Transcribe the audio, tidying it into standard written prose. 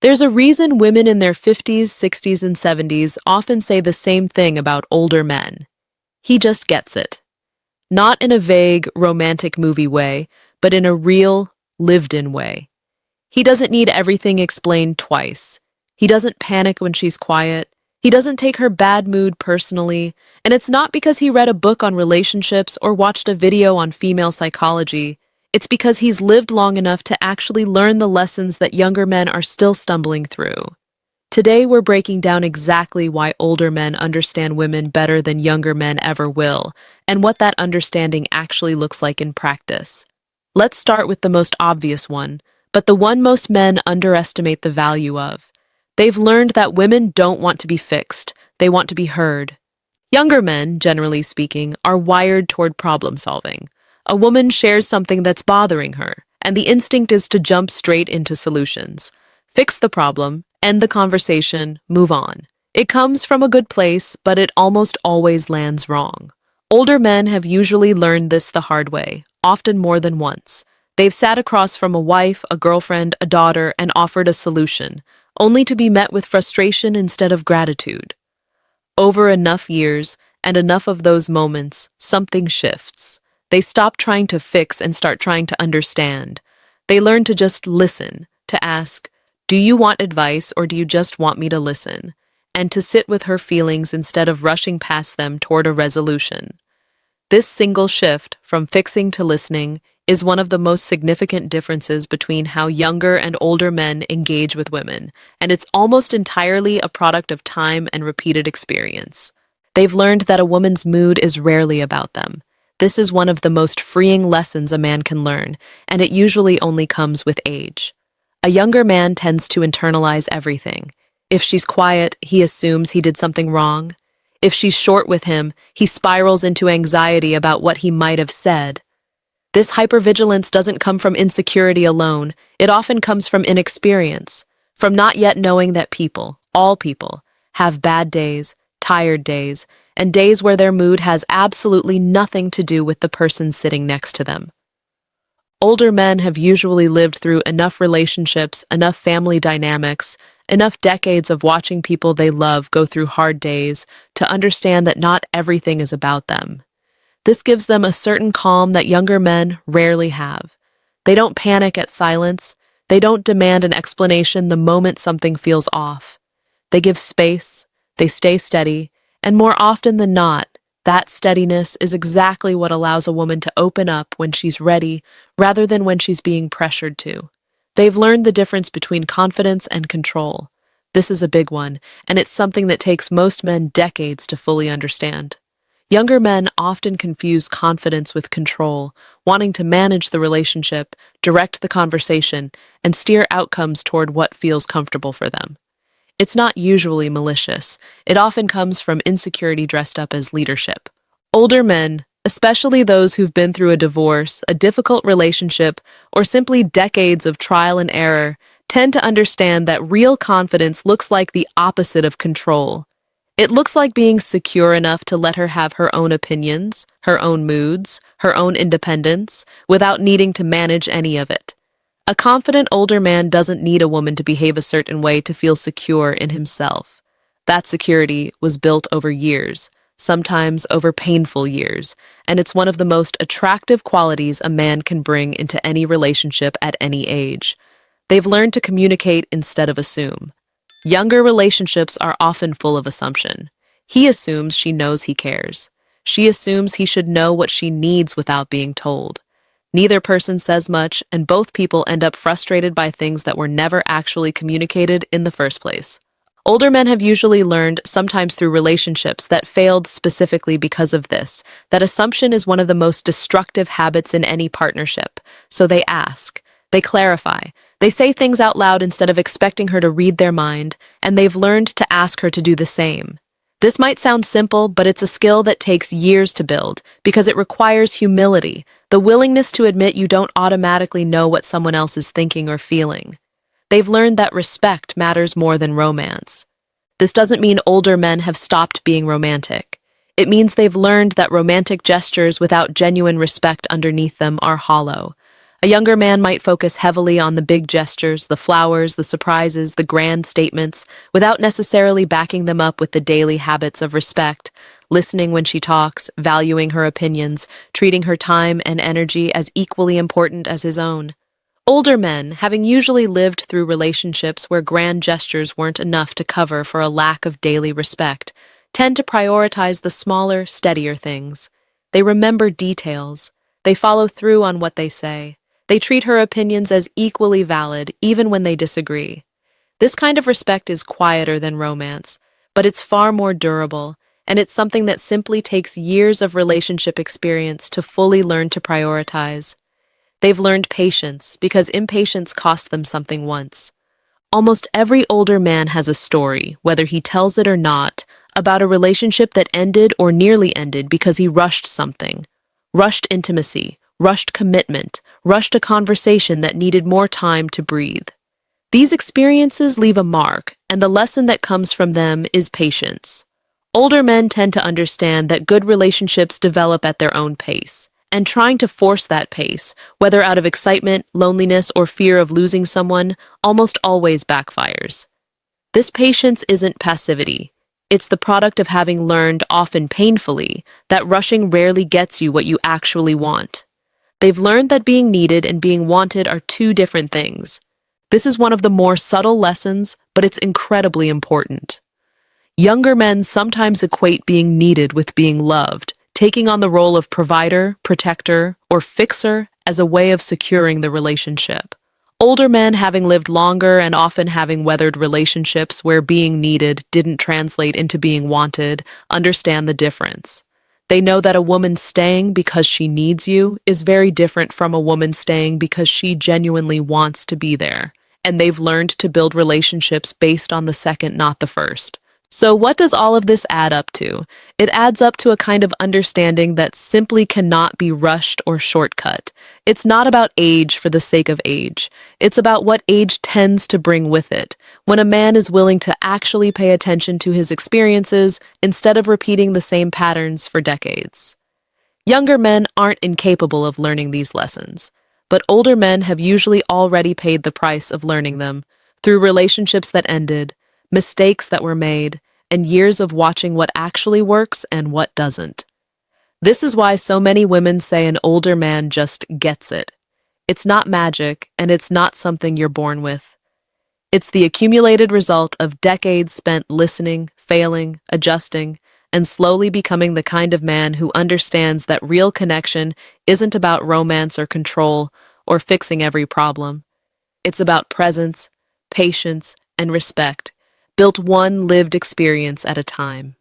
There's a reason women in their 50s, 60s, and 70s often say the same thing about older men. He just gets it. Not in a vague, romantic movie way, but in a real, lived-in way. He doesn't need everything explained twice. He doesn't panic when she's quiet. He doesn't take her bad mood personally. And it's not because he read a book on relationships or watched a video on female psychology. It's because he's lived long enough to actually learn the lessons that younger men are still stumbling through. Today, we're breaking down exactly why older men understand women better than younger men ever will, and what that understanding actually looks like in practice. Let's start with the most obvious one, but the one most men underestimate the value of. They've learned that women don't want to be fixed, they want to be heard. Younger men, generally speaking, are wired toward problem solving. A woman shares something that's bothering her, and the instinct is to jump straight into solutions. Fix the problem, end the conversation, move on. It comes from a good place, but it almost always lands wrong. Older men have usually learned this the hard way, often more than once. They've sat across from a wife, a girlfriend, a daughter, and offered a solution, only to be met with frustration instead of gratitude. Over enough years, and enough of those moments, something shifts. They stop trying to fix and start trying to understand. They learn to just listen, to ask, "Do you want advice or do you just want me to listen?" And to sit with her feelings instead of rushing past them toward a resolution. This single shift, from fixing to listening, is one of the most significant differences between how younger and older men engage with women, and it's almost entirely a product of time and repeated experience. They've learned that a woman's mood is rarely about them. This is one of the most freeing lessons a man can learn, and it usually only comes with age. A younger man tends to internalize everything. If she's quiet, he assumes he did something wrong. If she's short with him, he spirals into anxiety about what he might have said. This hypervigilance doesn't come from insecurity alone. It often comes from inexperience, from not yet knowing that people, all people, have bad days, tired days, and days where their mood has absolutely nothing to do with the person sitting next to them. Older men have usually lived through enough relationships, enough family dynamics, enough decades of watching people they love go through hard days to understand that not everything is about them. This gives them a certain calm that younger men rarely have. They don't panic at silence. They don't demand an explanation the moment something feels off. They give space, they stay steady, and more often than not, that steadiness is exactly what allows a woman to open up when she's ready rather than when she's being pressured to. They've learned the difference between confidence and control. This is a big one, and it's something that takes most men decades to fully understand. Younger men often confuse confidence with control, wanting to manage the relationship, direct the conversation, and steer outcomes toward what feels comfortable for them. It's not usually malicious. It often comes from insecurity dressed up as leadership. Older men, especially those who've been through a divorce, a difficult relationship, or simply decades of trial and error, tend to understand that real confidence looks like the opposite of control. It looks like being secure enough to let her have her own opinions, her own moods, her own independence, without needing to manage any of it. A confident older man doesn't need a woman to behave a certain way to feel secure in himself. That security was built over years, sometimes over painful years, and it's one of the most attractive qualities a man can bring into any relationship at any age. They've learned to communicate instead of assume. Younger relationships are often full of assumption. He assumes she knows he cares. She assumes he should know what she needs without being told. Neither person says much, and both people end up frustrated by things that were never actually communicated in the first place. Older men have usually learned, sometimes through relationships that failed specifically because of this, that assumption is one of the most destructive habits in any partnership. So they ask, they clarify, they say things out loud instead of expecting her to read their mind, and they've learned to ask her to do the same. This might sound simple, but it's a skill that takes years to build because it requires humility, the willingness to admit you don't automatically know what someone else is thinking or feeling. They've learned that respect matters more than romance. This doesn't mean older men have stopped being romantic. It means they've learned that romantic gestures without genuine respect underneath them are hollow. A younger man might focus heavily on the big gestures, the flowers, the surprises, the grand statements, without necessarily backing them up with the daily habits of respect, listening when she talks, valuing her opinions, treating her time and energy as equally important as his own. Older men, having usually lived through relationships where grand gestures weren't enough to cover for a lack of daily respect, tend to prioritize the smaller, steadier things. They remember details. They follow through on what they say. They treat her opinions as equally valid, even when they disagree. This kind of respect is quieter than romance, but it's far more durable, and it's something that simply takes years of relationship experience to fully learn to prioritize. They've learned patience because impatience cost them something once. Almost every older man has a story, whether he tells it or not, about a relationship that ended or nearly ended because he rushed something. Rushed intimacy, rushed commitment, rushed a conversation that needed more time to breathe. These experiences leave a mark, and the lesson that comes from them is patience. Older men tend to understand that good relationships develop at their own pace, and trying to force that pace, whether out of excitement, loneliness, or fear of losing someone, almost always backfires. This patience isn't passivity. It's the product of having learned, often painfully, that rushing rarely gets you what you actually want. They've learned that being needed and being wanted are two different things. This is one of the more subtle lessons, but it's incredibly important. Younger men sometimes equate being needed with being loved, taking on the role of provider, protector, or fixer as a way of securing the relationship. Older men, having lived longer and often having weathered relationships where being needed didn't translate into being wanted, understand the difference. They know that a woman staying because she needs you is very different from a woman staying because she genuinely wants to be there, and they've learned to build relationships based on the second, not the first. So what does all of this add up to? It adds up to a kind of understanding that simply cannot be rushed or shortcut. It's not about age for the sake of age. It's about what age tends to bring with it. When a man is willing to actually pay attention to his experiences instead of repeating the same patterns for decades. Younger men aren't incapable of learning these lessons, but older men have usually already paid the price of learning them through relationships that ended, mistakes that were made, and years of watching what actually works and what doesn't. This is why so many women say an older man just gets it. It's not magic, and it's not something you're born with. It's the accumulated result of decades spent listening, failing, adjusting, and slowly becoming the kind of man who understands that real connection isn't about romance or control or fixing every problem. It's about presence, patience, and respect, built one lived experience at a time.